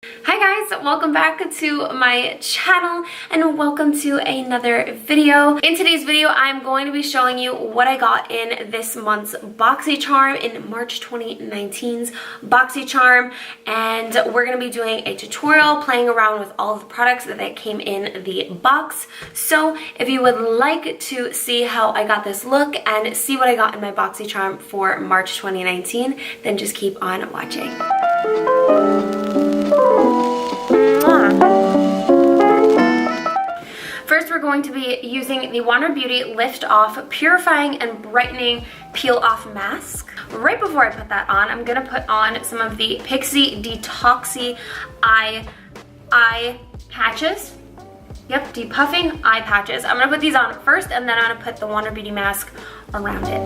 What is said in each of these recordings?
Hi guys, welcome back to my channel and welcome to another video. In today's video, I'm going to be showing you what I got in this month's Boxycharm, in March 2019's Boxycharm, and we're going to be doing a tutorial playing around with all of the products that came in the box. So if you would like to see how I got this look and see what I got in my Boxycharm for March 2019, then just keep on watching. First, we're going to be using the Wander Beauty Lift Off Purifying and Brightening Peel Off Mask. Right before I put that on, I'm going to put on some of the Pixi Detoxy eye patches. Yep, depuffing eye patches. I'm going to put these on first, and then I'm going to put the Wander Beauty mask around it.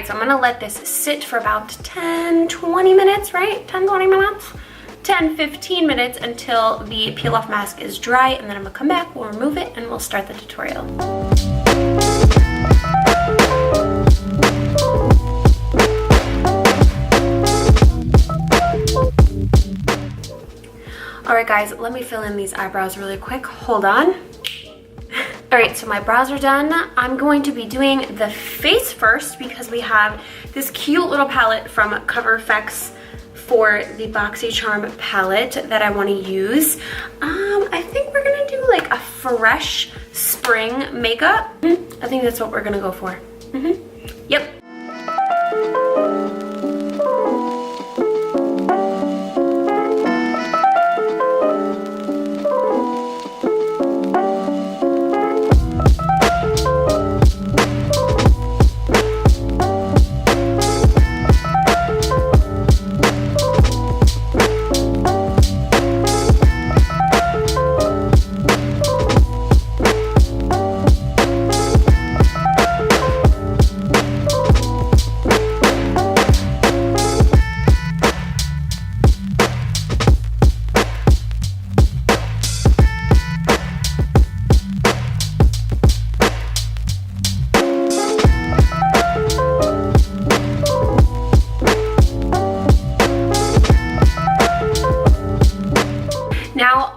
So I'm gonna let this sit for about 10-20 minutes, right? 10-20 minutes? 10-15 minutes until the peel off mask is dry, and then I'm gonna come back, we'll remove it, and we'll start the tutorial. Alright guys, let me fill in these eyebrows really quick. Hold on. Alright, so my brows are done. I'm going to be doing the face first because we have this cute little palette from Cover FX for the Boxycharm palette that I want to use. I think we're going to do like a fresh spring makeup. I think that's what we're going to go for. Yep.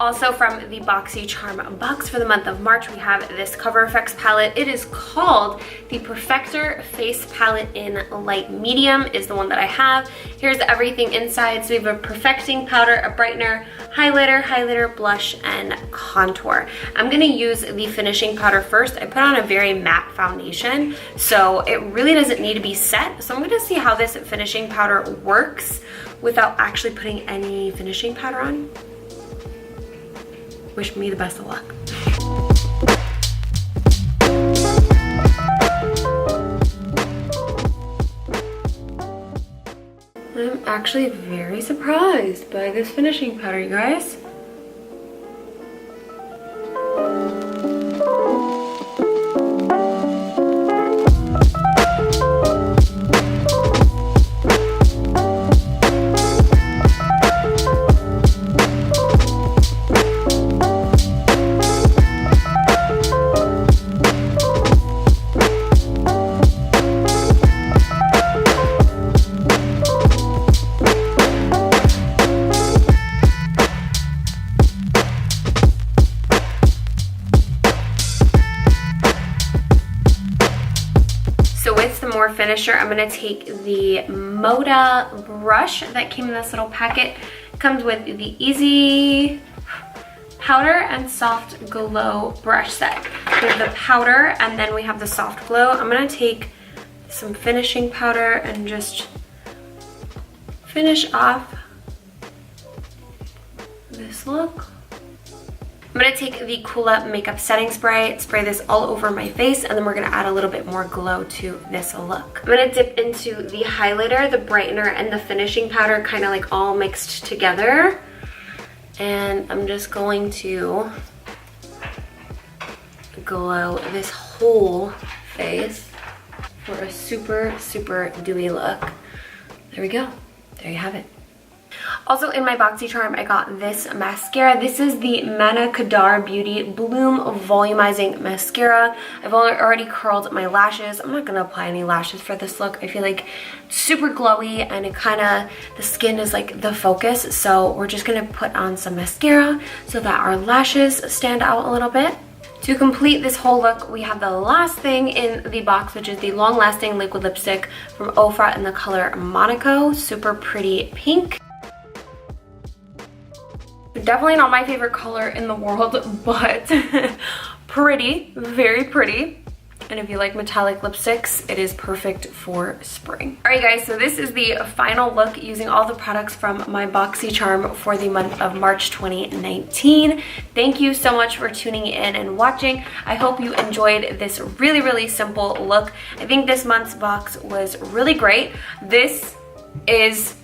Also from the Boxycharm box for the month of March, we have this Cover FX palette. It is called the Perfector Face Palette in Light Medium is the one that I have. Here's everything inside. So we have a perfecting powder, a brightener, highlighter, blush, and contour. I'm gonna use the finishing powder first. I put on a very matte foundation, so it really doesn't need to be set. So I'm gonna see how this finishing powder works without actually putting any finishing powder on. Wish me the best of luck. I'm actually very surprised by this finishing powder, you guys. Finisher, I'm going to take the MODA brush that came in this little packet. It comes with the Easy Powder and Soft Glow brush set. We have the powder and then we have the soft glow. I'm going to take some finishing powder and just finish off this look. I'm going to take the Coola Makeup Setting Spray, spray this all over my face, and then we're going to add a little bit more glow to this look. I'm going to dip into the highlighter, the brightener, and the finishing powder kind of like all mixed together. And I'm just going to glow this whole face for a super, super dewy look. There we go. There you have it. Also in my Boxycharm, I got this mascara. This is the Mana Kadar Beauty Bloom Volumizing Mascara. I've already curled my lashes. I'm not gonna apply any lashes for this look. I feel like it's super glowy and it the skin is like the focus. So we're just gonna put on some mascara so that our lashes stand out a little bit. To complete this whole look, we have the last thing in the box, which is the long-lasting liquid lipstick from Ofra in the color Monaco. Super pretty pink. Definitely not my favorite color in the world, but pretty, very pretty. And if you like metallic lipsticks, it is perfect for spring. All right, guys, so this is the final look using all the products from my Boxycharm for the month of March 2019. Thank you so much for tuning in and watching. I hope you enjoyed this really, really simple look. I think this month's box was really great. This is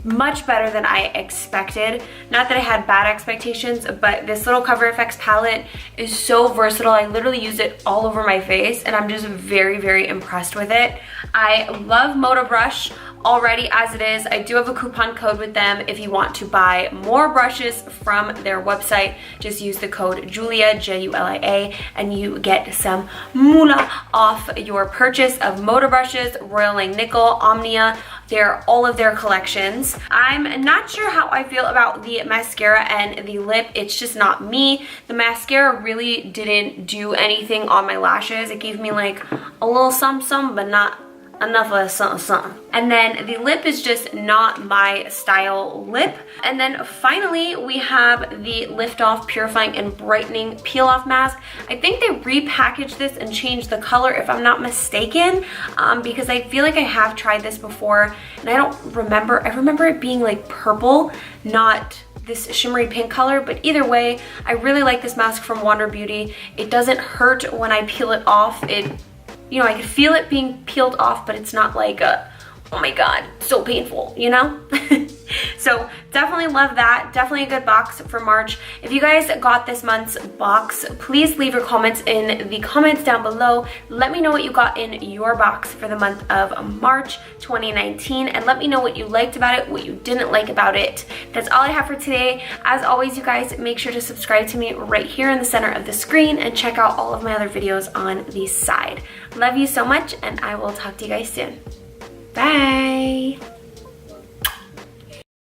much better than I expected. Not that I had bad expectations, but this little Cover FX palette is so versatile. I literally use it all over my face and I'm just very, very impressed with it. I love MODA brush already as it is. I do have a coupon code with them. If you want to buy more brushes from their website, just use the code Julia, Julia, and you get some moolah off your purchase of MODA brushes, Royal Langnickel, Omnia. They're all of their collections. I'm not sure how I feel about the mascara and the lip. It's just not me. The mascara really didn't do anything on my lashes. It gave me like a little some, but not enough of a something. And then the lip is just not my style lip. And then finally we have the Lift Off Purifying and Brightening Peel Off Mask. I think they repackaged this and changed the color if I'm not mistaken, because I feel like I have tried this before and I remember it being like purple, not this shimmery pink color. But either way, I really like this mask from Wander Beauty. It doesn't hurt when I peel it off. You know, I can feel it being peeled off, but it's not like a, oh my god, so painful, you know? So definitely love that. Definitely a good box for March. If you guys got this month's box, please leave your comments in the comments down below. Let me know what you got in your box for the month of March 2019, and let me know what you liked about it, what you didn't like about it. That's all I have for today. As always, you guys, make sure to subscribe to me right here in the center of the screen and check out all of my other videos on the side. Love you so much, and I will talk to you guys soon. Bye!